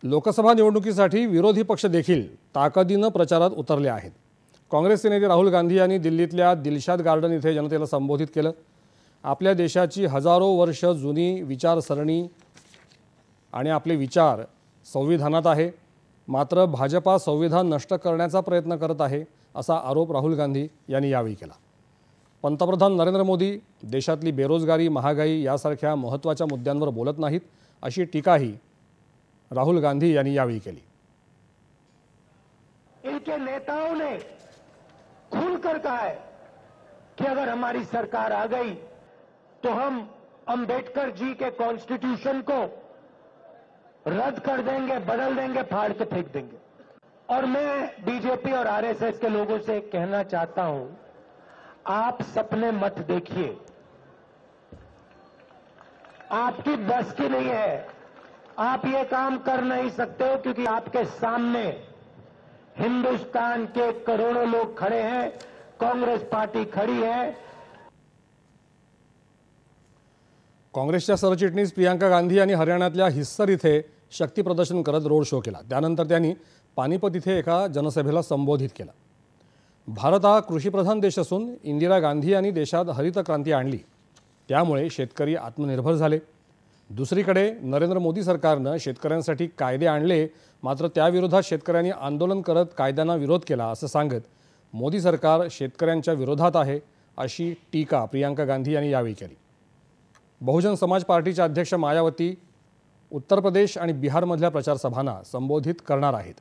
लोकसभा निवडणुकीसाठी विरोधी पक्ष देखील ताकदीने प्रचारात उतरले आहेत। काँग्रेसचे नेते राहुल गांधी यांनी दिल्लीतल्या दिलशाद गार्डन इथे जनतेला संबोधित केलं। आपल्या देशाची हजारो वर्ष जुनी विचारसरणी आणि आपले विचार संविधानात आहे, मात्र भाजपा संविधान नष्ट करण्याचा प्रयत्न करत आहे असा आरोप राहुल गांधी यांनी यावेळी केला। पंतप्रधान नरेंद्र मोदी देशातली बेरोजगारी, महागाई यासारख्या महत्त्वाच्या मुद्द्यांवर बोलत नाहीत अशी टीकाही राहुल गांधी यांनी यावेळी केली। इनके नेताओं ने खुलकर कहा है कि अगर हमारी सरकार आ गई तो हम अंबेडकर जी के कॉन्स्टिट्यूशन को रद्द कर देंगे, बदल देंगे, फाड़ के फेंक देंगे। और मैं बीजेपी और आरएसएस के लोगों से कहना चाहता हूं, आप सपने मत देखिए, आपकी बस की नहीं है, आप ये काम कर नहीं सकते हो, क्योंकि आपके सामने हिंदुस्तान के करोड़ों लोग खड़े हैं, कांग्रेस पार्टी खड़ी है। काँग्रेसच्या सरचिटणीस प्रियंका गांधी यांनी हरियाणातल्या हिस्सर इथे शक्ती प्रदर्शन करत रोड शो केला। त्यानंतर त्यांनी पानिपत इथे एका जनसभेला संबोधित केलं। भारत हा कृषीप्रधान देश असून इंदिरा गांधी यांनी देशात हरित क्रांती आणली, त्यामुळे शेतकरी आत्मनिर्भर झाले। दुसरीकडे नरेंद्र मोदी सरकारने शेतकऱ्यांसाठी कायदे आणले, मात्र त्याविरोधात शेतकऱ्यांनी आंदोलन करत कायद्यांना विरोध केला असं सांगत मोदी सरकार शेतकऱ्यांच्या विरोधात आहे अशी टीका प्रियंका गांधी यांनी यावेळी केली। बहुजन समाज पार्टीच्या अध्यक्ष मायावती उत्तर प्रदेश आणि बिहारमधल्या प्रचार सभांना संबोधित करणार आहेत।